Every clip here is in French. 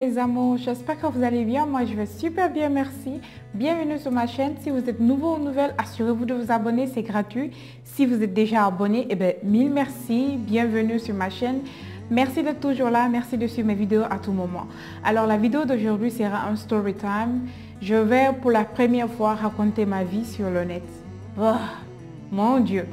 Les amours, j'espère que vous allez bien. Moi, je vais super bien, merci. Bienvenue sur ma chaîne. Si vous êtes nouveau ou nouvelle, assurez-vous de vous abonner, c'est gratuit. Si vous êtes déjà abonné, eh bien, mille merci. Bienvenue sur ma chaîne. Merci d'être toujours là. Merci de suivre mes vidéos à tout moment. Alors, la vidéo d'aujourd'hui sera un story time. Je vais pour la première fois raconter ma vie sur le net. Oh, mon Dieu.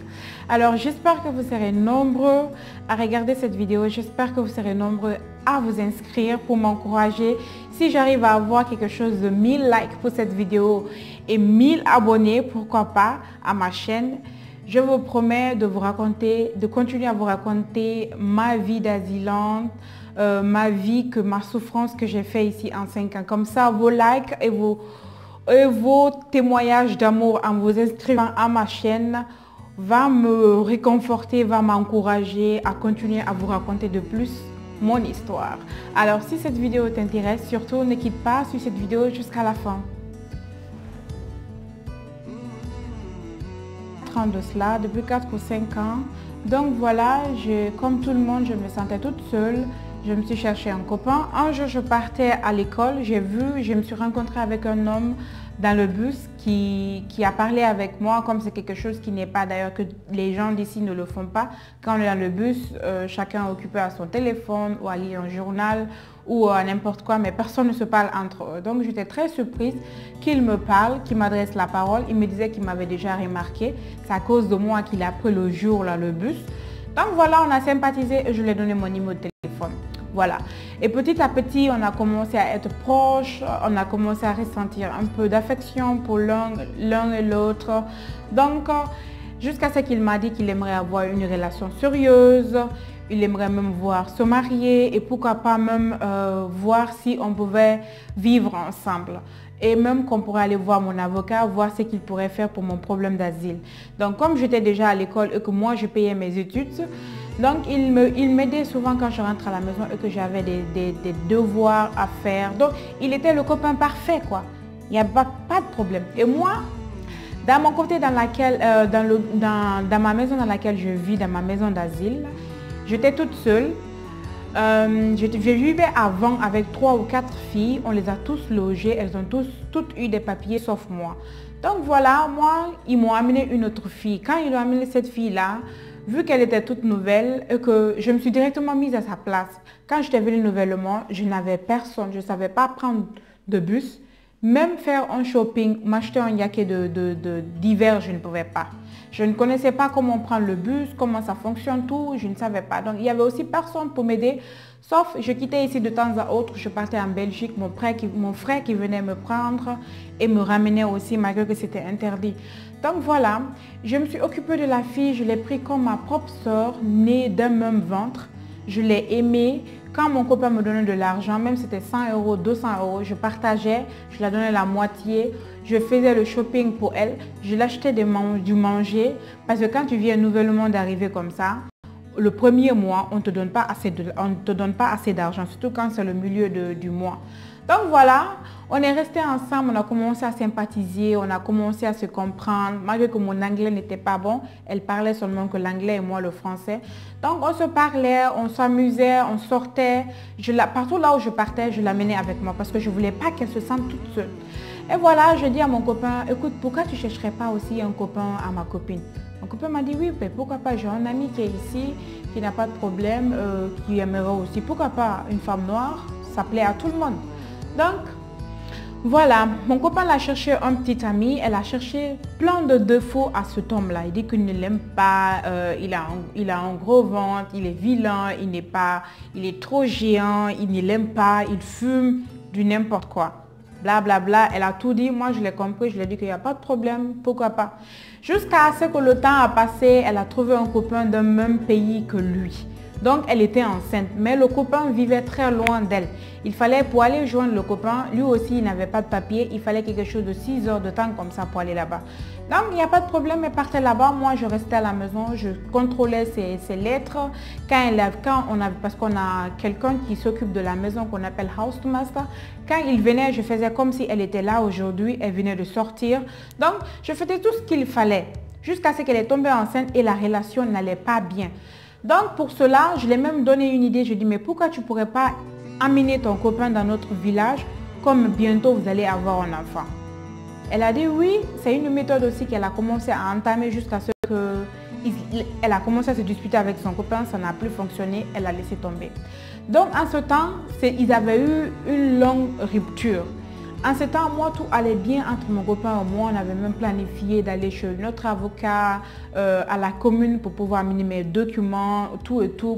Alors, j'espère que vous serez nombreux à regarder cette vidéo. J'espère que vous serez nombreux à vous inscrire pour m'encourager. Si j'arrive à avoir quelque chose de 1000 likes pour cette vidéo et 1000 abonnés, pourquoi pas, à ma chaîne, je vous promets de vous raconter, de continuer à vous raconter ma vie d'asylante, ma vie, ma souffrance que j'ai fait ici en 5 ans. Comme ça, vos likes et vos témoignages d'amour en vous inscrivant à ma chaîne va me réconforter, va m'encourager à continuer à vous raconter de plus mon histoire. Alors si cette vidéo t'intéresse, surtout ne quitte pas sur cette vidéo jusqu'à la fin. De cela depuis 4 ou 5 ans. Donc voilà, comme tout le monde, je me sentais toute seule. Je me suis cherché un copain. Un jour, je partais à l'école. Je me suis rencontrée avec un homme dans le bus qui a parlé avec moi, comme c'est quelque chose qui n'est pas d'ailleurs que les gens d'ici ne le font pas. Quand on est dans le bus, chacun est occupé à son téléphone ou à lire un journal ou à n'importe quoi, mais personne ne se parle entre eux. Donc j'étais très surprise qu'il me parle, qu'il m'adresse la parole. Il me disait qu'il m'avait déjà remarqué. C'est à cause de moi qu'il a pris le jour là, le bus. Donc voilà, on a sympathisé et je lui ai donné mon numéro de téléphone. Voilà. Et petit à petit, on a commencé à être proches, on a commencé à ressentir un peu d'affection pour l'un et l'autre. Donc, jusqu'à ce qu'il m'a dit qu'il aimerait avoir une relation sérieuse, il aimerait même voir se marier et pourquoi pas même voir si on pouvait vivre ensemble. Et même qu'on pourrait aller voir mon avocat, voir ce qu'il pourrait faire pour mon problème d'asile. Donc, comme j'étais déjà à l'école et que moi, je payais mes études, donc il m'aidait souvent quand je rentre à la maison et que j'avais des devoirs à faire. Donc, il était le copain parfait, quoi. Il n'y a pas de problème. Et moi, dans mon côté dans ma maison dans laquelle je vis, dans ma maison d'asile, j'étais toute seule. Je vivais avant avec 3 ou 4 filles, on les a tous logées, elles ont toutes eu des papiers sauf moi. Donc voilà, moi, ils m'ont amené une autre fille. Quand ils ont amené cette fille-là, vu qu'elle était toute nouvelle et que je me suis directement mise à sa place. Quand j'étais venue nouvellement, je n'avais personne, je ne savais pas prendre de bus, même faire un shopping, m'acheter un jacket d'hiver, je ne pouvais pas. Je ne connaissais pas comment prendre le bus, comment ça fonctionne, tout, je ne savais pas. Donc, il n'y avait aussi personne pour m'aider, sauf je quittais ici de temps à autre, je partais en Belgique, mon frère qui venait me prendre et me ramenait aussi, malgré que c'était interdit. Donc voilà, je me suis occupée de la fille, je l'ai pris comme ma propre sœur, née d'un même ventre. Je l'ai aimée. Quand mon copain me donnait de l'argent, même si c'était 100 €, 200 €, je partageais, je la donnais la moitié, je faisais le shopping pour elle, je l'achetais du manger, parce que quand tu viens nouvellement d'arriver comme ça, le premier mois, on ne te donne pas assez d'argent, surtout quand c'est le milieu du mois. Donc voilà, on est restés ensemble, on a commencé à sympathiser, on a commencé à se comprendre, malgré que mon anglais n'était pas bon, elle parlait seulement que l'anglais et moi le français. Donc on se parlait, on s'amusait, on sortait, partout là où je partais, je l'amenais avec moi parce que je ne voulais pas qu'elle se sente toute seule. Et voilà, je dis à mon copain, écoute, pourquoi tu ne chercherais pas aussi un copain à ma copine? Mon copain m'a dit oui, mais pourquoi pas, j'ai un ami qui est ici, qui n'a pas de problème, qui aimerait aussi, pourquoi pas une femme noire, ça plaît à tout le monde. Donc, voilà, mon copain a cherché un petit ami, elle a cherché plein de défauts à cet homme-là. Il dit qu'il ne l'aime pas, il a un gros ventre, il est vilain, il est trop géant, il ne l'aime pas, il fume, du n'importe quoi. Bla bla bla, elle a tout dit, moi je l'ai compris, je lui ai dit qu'il n'y a pas de problème, pourquoi pas. Jusqu'à ce que le temps a passé, elle a trouvé un copain d'un même pays que lui. Donc elle était enceinte, mais le copain vivait très loin d'elle. Il fallait, pour aller joindre le copain, lui aussi il n'avait pas de papier, il fallait quelque chose de 6 heures de temps comme ça pour aller là-bas. Donc il n'y a pas de problème, elle partait là-bas, moi je restais à la maison, je contrôlais ses lettres. Parce qu'on a quelqu'un qui s'occupe de la maison qu'on appelle house master, quand il venait, je faisais comme si elle était là aujourd'hui, elle venait de sortir. Donc je faisais tout ce qu'il fallait, jusqu'à ce qu'elle est tombée enceinte et la relation n'allait pas bien. Donc pour cela, je lui ai même donné une idée. Je lui ai dit, mais pourquoi tu ne pourrais pas amener ton copain dans notre village, comme bientôt vous allez avoir un enfant. Elle a dit oui, c'est une méthode aussi qu'elle a commencé à entamer jusqu'à ce qu'elle a commencé à se disputer avec son copain, ça n'a plus fonctionné, elle a laissé tomber. Donc en ce temps, ils avaient eu une longue rupture. En ce temps, moi, tout allait bien entre mon copain et moi. On avait même planifié d'aller chez notre avocat à la commune pour pouvoir amener mes documents, tout et tout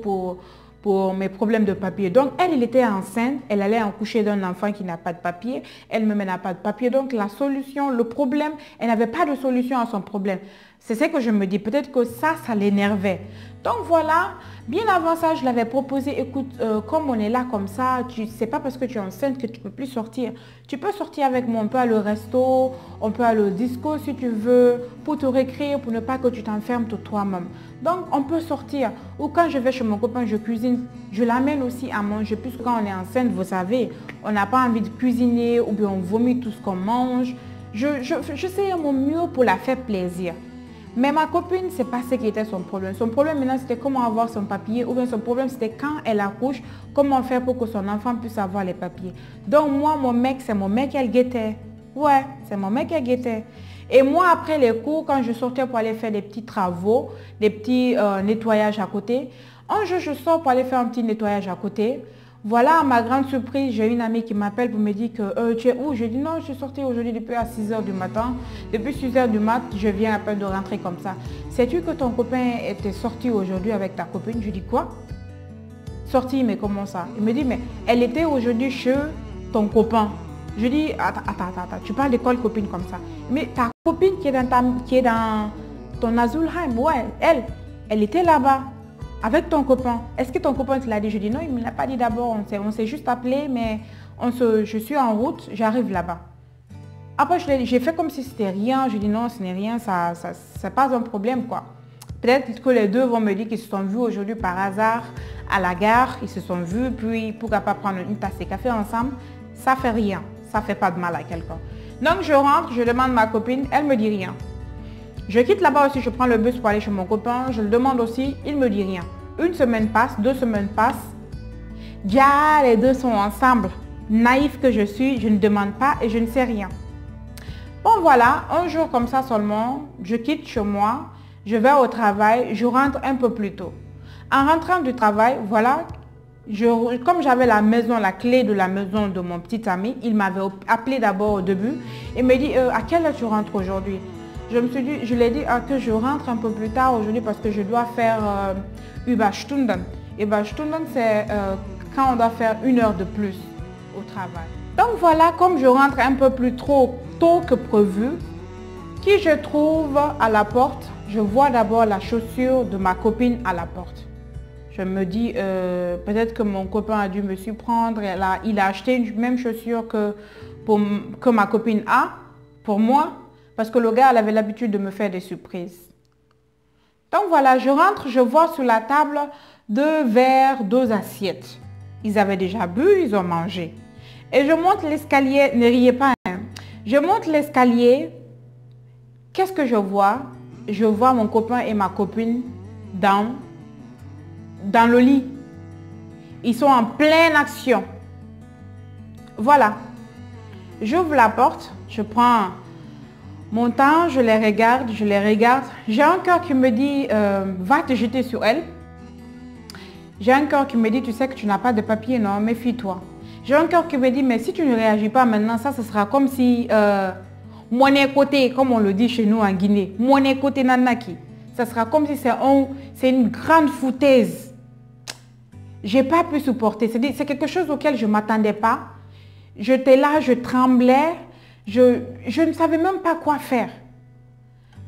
pour mes problèmes de papier. Donc, elle était enceinte. Elle allait accoucher d'un enfant qui n'a pas de papier. Elle-même n'a pas de papier. Donc, la solution, le problème, elle n'avait pas de solution à son problème. C'est ce que je me dis. Peut-être que ça l'énervait. Donc, voilà. Bien avant ça, je l'avais proposé, écoute, comme on est là comme ça, c'est pas parce que tu es enceinte que tu ne peux plus sortir. Tu peux sortir avec moi, on peut aller au resto, on peut aller au disco si tu veux, pour te récréer, pour ne pas que tu t'enfermes toi-même. Donc, on peut sortir. Ou quand je vais chez mon copain, je cuisine, je l'amène aussi à manger. Puisque quand on est enceinte, vous savez, on n'a pas envie de cuisiner ou bien on vomit tout ce qu'on mange. Je sais mon mieux pour la faire plaisir. Mais ma copine, c'est pas ce qui était son problème. Son problème maintenant, c'était comment avoir son papier. Ou bien son problème, c'était quand elle accouche, comment faire pour que son enfant puisse avoir les papiers. Donc moi, mon mec, c'est mon mec qu'elle guettait. Ouais, c'est mon mec qu'elle guettait. Et moi, après les cours, quand je sortais pour aller faire des petits travaux, des petits nettoyages à côté, un jour, je sors pour aller faire un petit nettoyage à côté. Voilà, à ma grande surprise, j'ai une amie qui m'appelle pour me dire que tu es où? Je dis non, je suis sortie aujourd'hui depuis à 6 h du matin. Depuis 6 h du mat, je viens à peine de rentrer comme ça. Sais-tu que ton copain était sorti aujourd'hui avec ta copine? Je dis quoi? Sorti, mais comment ça? Il me dit, mais elle était aujourd'hui chez ton copain. Je dis, attends, tu parles de quelle copine comme ça? Mais ta copine qui est dans ton Azulheim, ouais, elle était là-bas. Avec ton copain, est-ce que ton copain te l'a dit? Je dis non, il ne me l'a pas dit d'abord, on s'est juste appelé, mais je suis en route, j'arrive là-bas. Après, j'ai fait comme si c'était rien, je dis non, ce n'est rien, c'est pas un problème quoi. Peut-être que les deux vont me dire qu'ils se sont vus aujourd'hui par hasard à la gare, ils se sont vus, puis pourquoi pas prendre une tasse de café ensemble, ça fait rien, ça fait pas de mal à quelqu'un. Donc je rentre, je demande à ma copine, elle me dit rien. Je quitte là-bas aussi, je prends le bus pour aller chez mon copain, je le demande aussi, il ne me dit rien. Une semaine passe, 2 semaines passent. Déjà, les deux sont ensemble. Naïf que je suis, je ne demande pas et je ne sais rien. Bon voilà, un jour comme ça seulement, je quitte chez moi, je vais au travail, je rentre un peu plus tôt. En rentrant du travail, voilà, comme j'avais la maison, la clé de la maison de mon petit ami, il m'avait appelé d'abord au début et me dit à quelle heure tu rentres aujourd'hui? Je lui ai dit que je rentre un peu plus tard aujourd'hui parce que je dois faire Überstunden. Überstunden, c'est quand on doit faire 1 heure de plus au travail. Donc voilà, comme je rentre un peu plus trop tôt que prévu, qui je trouve à la porte, je vois d'abord la chaussure de ma copine à la porte. Je me dis, peut-être que mon copain a dû me surprendre, il a acheté une même chaussure que ma copine a pour moi. Parce que le gars elle avait l'habitude de me faire des surprises. Donc voilà, je rentre, je vois sur la table 2 verres, 2 assiettes. Ils avaient déjà bu, ils ont mangé. Et je monte l'escalier, ne riez pas, hein. Je monte l'escalier. Qu'est-ce que je vois? Je vois mon copain et ma copine dans le lit. Ils sont en pleine action. Voilà. J'ouvre la porte, je prends mon temps, je les regarde. J'ai un cœur qui me dit, va te jeter sur elle. J'ai un cœur qui me dit, tu sais que tu n'as pas de papier, non, méfie-toi. J'ai un cœur qui me dit, mais si tu ne réagis pas maintenant, ça, ce sera comme si, monnaie côté, comme on le dit chez nous en Guinée, monnaie côté nanaki. Ça sera comme si c'est une grande foutaise. J'ai pas pu supporter. C'est quelque chose auquel je ne m'attendais pas. J'étais là, je tremblais. Je ne savais même pas quoi faire.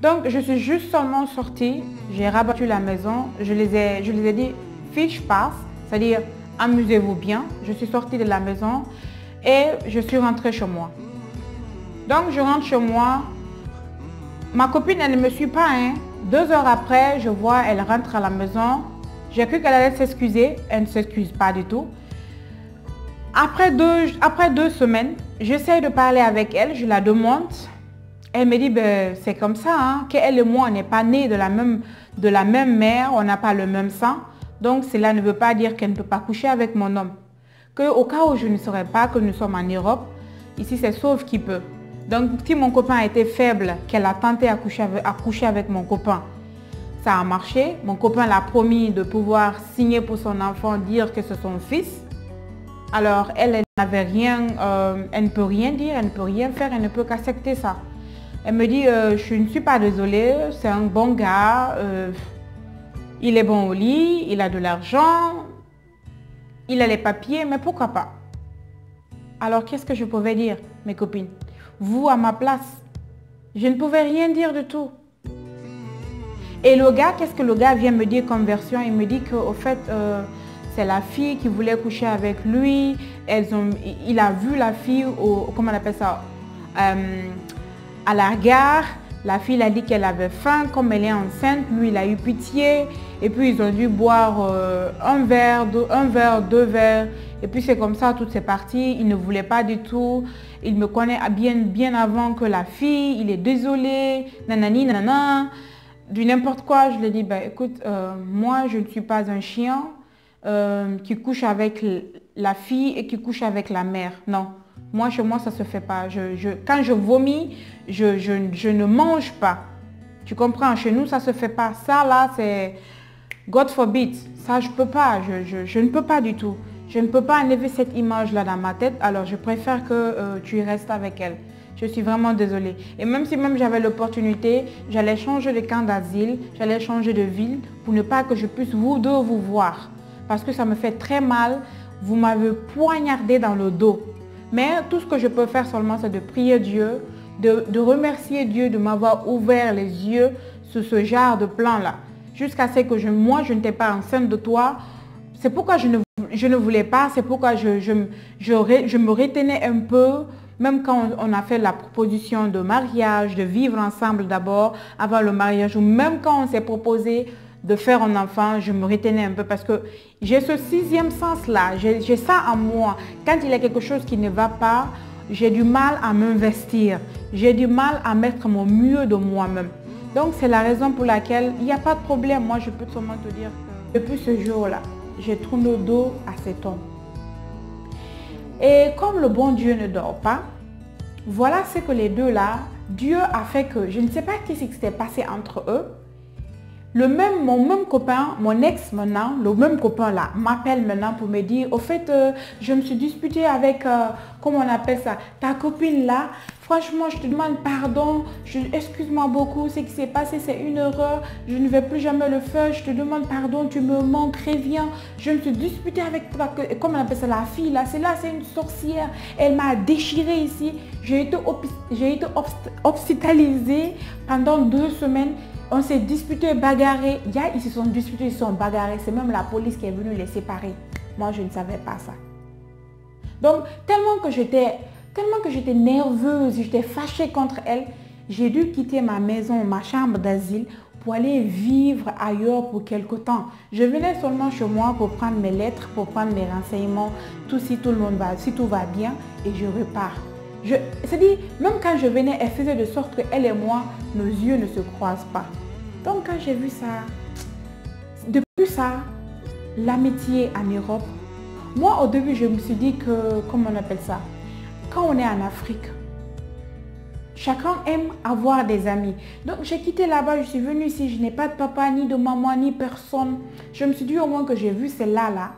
Donc, je suis juste seulement sortie, j'ai rabattu la maison, je les ai dit, fiche passe, c'est-à-dire amusez-vous bien. Je suis sortie de la maison et je suis rentrée chez moi. Donc, je rentre chez moi. Ma copine, elle ne me suit pas. 2 heures après, je vois, elle rentre à la maison. J'ai cru qu'elle allait s'excuser. Elle ne s'excuse pas du tout. Après 2 semaines, j'essaie de parler avec elle, je la demande. Elle me dit, ben, c'est comme ça, hein, qu'elle et moi, on n'est pas nés de la même mère, on n'a pas le même sang. Donc, cela ne veut pas dire qu'elle ne peut pas coucher avec mon homme. Qu'au cas où je ne saurais pas que nous sommes en Europe, ici c'est sauf qui peut. Donc si mon copain était faible, qu'elle a tenté à coucher avec mon copain, ça a marché. Mon copain l'a promis de pouvoir signer pour son enfant, dire que c'est son fils. Alors elle n'avait rien, elle ne peut rien dire, elle ne peut rien faire, elle ne peut qu'accepter ça. Elle me dit, je ne suis pas désolée, c'est un bon gars, il est bon au lit, il a de l'argent, il a les papiers, mais pourquoi pas? Alors qu'est-ce que je pouvais dire, mes copines? Vous, à ma place, je ne pouvais rien dire de tout. Et le gars, qu'est-ce que le gars vient me dire comme version? Il me dit qu'au fait, c'est la fille qui voulait coucher avec lui. Il a vu la fille, comment on appelle ça, à la gare. La fille a dit qu'elle avait faim, comme elle est enceinte, lui il a eu pitié. Et puis ils ont dû boire un verre, deux verres. Et puis c'est comme ça, tout c'est parti. Il ne voulait pas du tout. Il me connaît bien avant que la fille. Il est désolé, nanani, nanana. Du n'importe quoi, je lui ai dit, bah, écoute, moi je ne suis pas un chien qui couche avec la fille et qui couche avec la mère. Non. Moi, chez moi, ça ne se fait pas. Quand je vomis, je ne mange pas. Tu comprends? Chez nous, ça ne se fait pas. Ça, là, c'est God forbid. Ça, je ne peux pas. Je ne peux pas du tout. Je ne peux pas enlever cette image-là dans ma tête. Alors, je préfère que tu restes avec elle. Je suis vraiment désolée. Et même si j'avais l'opportunité, j'allais changer de camp d'asile, j'allais changer de ville pour ne pas que je puisse vous deux vous voir. Parce que ça me fait très mal. Vous m'avez poignardé dans le dos. Mais tout ce que je peux faire seulement, c'est de prier Dieu, de remercier Dieu de m'avoir ouvert les yeux sur ce genre de plan-là. Jusqu'à ce que moi, je n'étais pas enceinte de toi. C'est pourquoi je ne voulais pas, c'est pourquoi je me retenais un peu, même quand on a fait la proposition de mariage, de vivre ensemble d'abord, avant le mariage, ou même quand on s'est proposé de faire un enfant, je me retenais un peu parce que j'ai ce sixième sens-là, j'ai ça en moi. Quand il y a quelque chose qui ne va pas, j'ai du mal à m'investir, j'ai du mal à mettre mon mieux de moi-même. Donc c'est la raison pour laquelle il n'y a pas de problème. Moi, je peux seulement te dire que depuis ce jour-là, j'ai tourné le dos à cet homme. Et comme le bon Dieu ne dort pas, voilà ce que les deux là, Dieu a fait que, je ne sais pas ce qui s'était passé entre eux. Mon même copain, mon ex maintenant, le même copain là, m'appelle maintenant pour me dire, au fait, je me suis disputée avec, comment on appelle ça, ta copine là. Franchement, je te demande pardon, excuse-moi beaucoup, ce qui s'est passé, c'est une erreur, je ne vais plus jamais le faire, je te demande pardon, tu me manques, reviens. Je me suis disputée avec, comment on appelle ça, la fille là, c'est une sorcière, elle m'a déchiré ici. J'ai été hospitalisée pendant 2 semaines. On s'est disputé, bagarré. Ils se sont disputés, ils se sont bagarrés. C'est même la police qui est venue les séparer. Moi, je ne savais pas ça. Donc, tellement que j'étais nerveuse, j'étais fâchée contre elle, j'ai dû quitter ma maison, ma chambre d'asile pour aller vivre ailleurs pour quelque temps. Je venais seulement chez moi pour prendre mes lettres, pour prendre mes renseignements, si tout va bien, et je repars. C'est-à-dire, même quand je venais, elle faisait de sorte qu'elle et moi, nos yeux ne se croisent pas. Donc quand j'ai vu ça, depuis ça, l'amitié en Europe, moi au début je me suis dit que, comment on appelle ça, quand on est en Afrique, chacun aime avoir des amis. Donc j'ai quitté là-bas, je suis venue ici, je n'ai pas de papa, ni de maman, ni personne. Je me suis dit au moins que j'ai vu celle-là,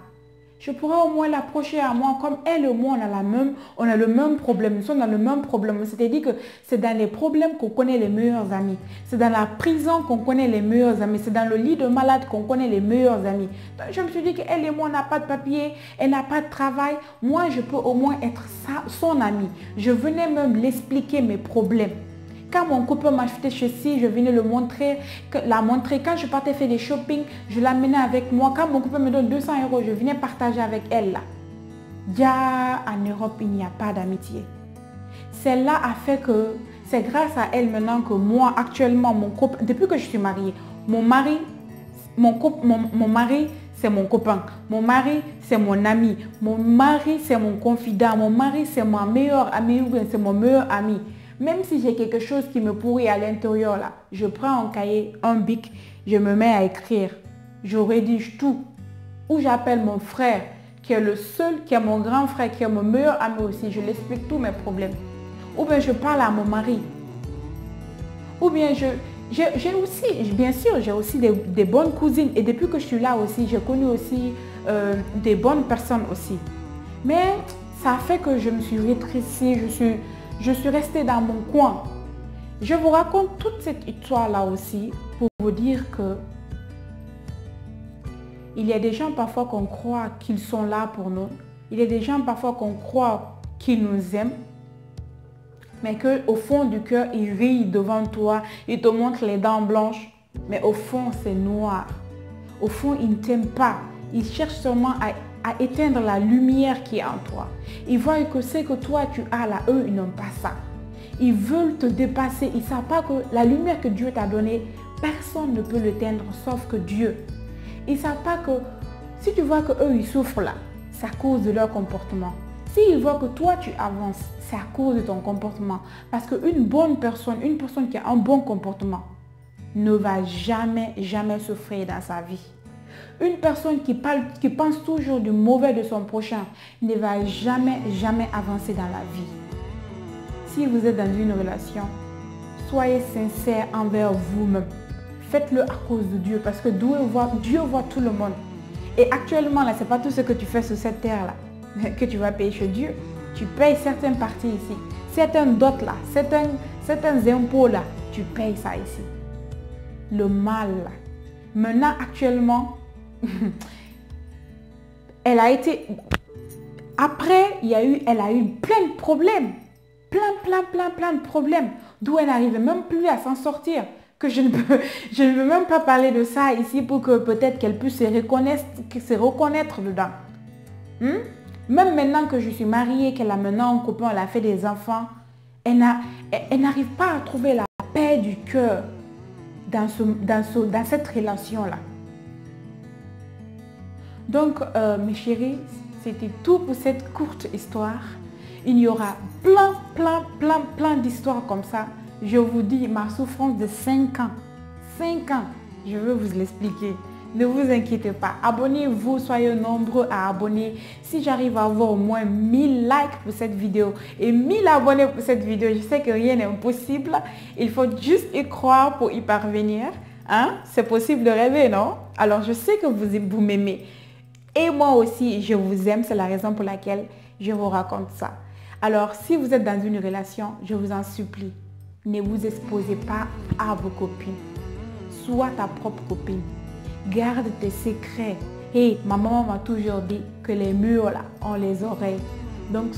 je pourrais au moins l'approcher à moi, comme elle et moi, on a le même problème, nous sommes dans le même problème. C'est-à-dire que c'est dans les problèmes qu'on connaît les meilleurs amis. C'est dans la prison qu'on connaît les meilleurs amis. C'est dans le lit de malade qu'on connaît les meilleurs amis. Donc, je me suis dit qu'elle et moi, on n'a pas de papier, elle n'a pas de travail. Moi, je peux au moins être son amie. Je venais même l'expliquer mes problèmes. Quand mon copain m'achetait ceci, je venais la montrer. Quand je partais faire des shopping, je l'amenais avec moi. Quand mon copain me donne 200 €, je venais partager avec elle là. Déjà, en Europe, il n'y a pas d'amitié. Celle-là a fait que, c'est grâce à elle maintenant que moi, actuellement, mon copain, depuis que je suis mariée, mon mari, c'est mon copain. Mon mari, c'est mon ami. Mon mari, c'est mon confident. Mon mari, c'est mon meilleur ami ou bien c'est mon meilleur ami. Même si j'ai quelque chose qui me pourrit à l'intérieur là, je prends un cahier, un bic, je me mets à écrire. Je rédige tout. Ou j'appelle mon frère qui est le seul, qui est mon grand frère, qui est mon meilleur ami aussi. Je lui explique tous mes problèmes. Ou bien je parle à mon mari. Ou bien j'ai aussi, bien sûr, j'ai aussi des bonnes cousines. Et depuis que je suis là aussi, j'ai connu aussi des bonnes personnes aussi. Mais ça a fait que je me suis rétrécie, je suis restée dans mon coin. Je vous raconte toute cette histoire-là aussi pour vous dire que il y a des gens parfois qu'on croit qu'ils sont là pour nous. Il y a des gens parfois qu'on croit qu'ils nous aiment. Mais qu'au fond du cœur, ils rient devant toi. Ils te montrent les dents blanches. Mais au fond, c'est noir. Au fond, ils ne t'aiment pas. Ils cherchent seulement à éteindre la lumière qui est en toi. Ils voient que ce que toi tu as là, eux, ils n'ont pas ça. Ils veulent te dépasser. Ils ne savent pas que la lumière que Dieu t'a donnée, personne ne peut l'éteindre sauf que Dieu. Ils ne savent pas que si tu vois qu'eux, ils souffrent là, c'est à cause de leur comportement. S'ils voient que toi, tu avances, c'est à cause de ton comportement. Parce qu'une bonne personne, une personne qui a un bon comportement, ne va jamais, jamais souffrir dans sa vie. Une personne qui pense toujours du mauvais de son prochain ne va jamais, jamais avancer dans la vie. Si vous êtes dans une relation, soyez sincère envers vous-même. Faites-le à cause de Dieu parce que Dieu voit tout le monde. Et actuellement, là, ce n'est pas tout ce que tu fais sur cette terre-là que tu vas payer chez Dieu. Tu payes certaines parties ici. Certains dots là, certains impôts là, tu payes ça ici. Le mal là. Maintenant, actuellement, elle a été... Après, elle a eu plein de problèmes. Plein de problèmes. D'où elle n'arrivait même plus à s'en sortir. Que je ne veux même pas parler de ça ici pour que peut-être qu'elle puisse se reconnaître dedans. Même maintenant que je suis mariée, qu'elle a maintenant un copain, elle a fait des enfants, elle n'arrive pas à trouver la paix du cœur dans cette relation-là. Donc, mes chéris, c'était tout pour cette courte histoire. Il y aura plein d'histoires comme ça. Je vous dis, ma souffrance de 5 ans. 5 ans, je veux vous l'expliquer. Ne vous inquiétez pas. Abonnez-vous, soyez nombreux à abonner. Si j'arrive à avoir au moins 1000 likes pour cette vidéo et 1000 abonnés pour cette vidéo, je sais que rien n'est impossible. Il faut juste y croire pour y parvenir. Hein? C'est possible de rêver, non? Alors, je sais que vous m'aimez. Et moi aussi, je vous aime. C'est la raison pour laquelle je vous raconte ça. Alors, si vous êtes dans une relation, je vous en supplie, ne vous exposez pas à vos copines. Sois ta propre copine. Garde tes secrets. Et ma maman m'a toujours dit que les murs là ont les oreilles. Donc,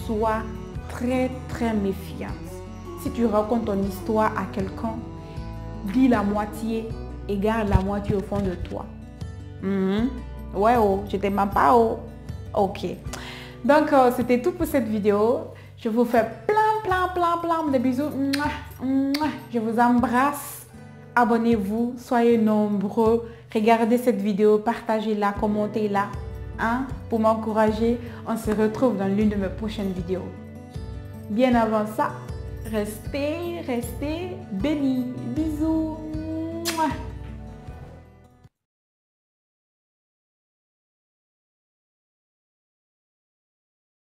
sois très méfiante. Si tu racontes ton histoire à quelqu'un, dis la moitié et garde la moitié au fond de toi. Ouais, oh, je t'aime pas, oh. Ok. Donc, c'était tout pour cette vidéo. Je vous fais plein de bisous. Je vous embrasse. Abonnez-vous, soyez nombreux. Regardez cette vidéo, partagez-la, commentez-la. Hein, pour m'encourager. On se retrouve dans l'une de mes prochaines vidéos. Bien avant ça, restez bénis. Bisous.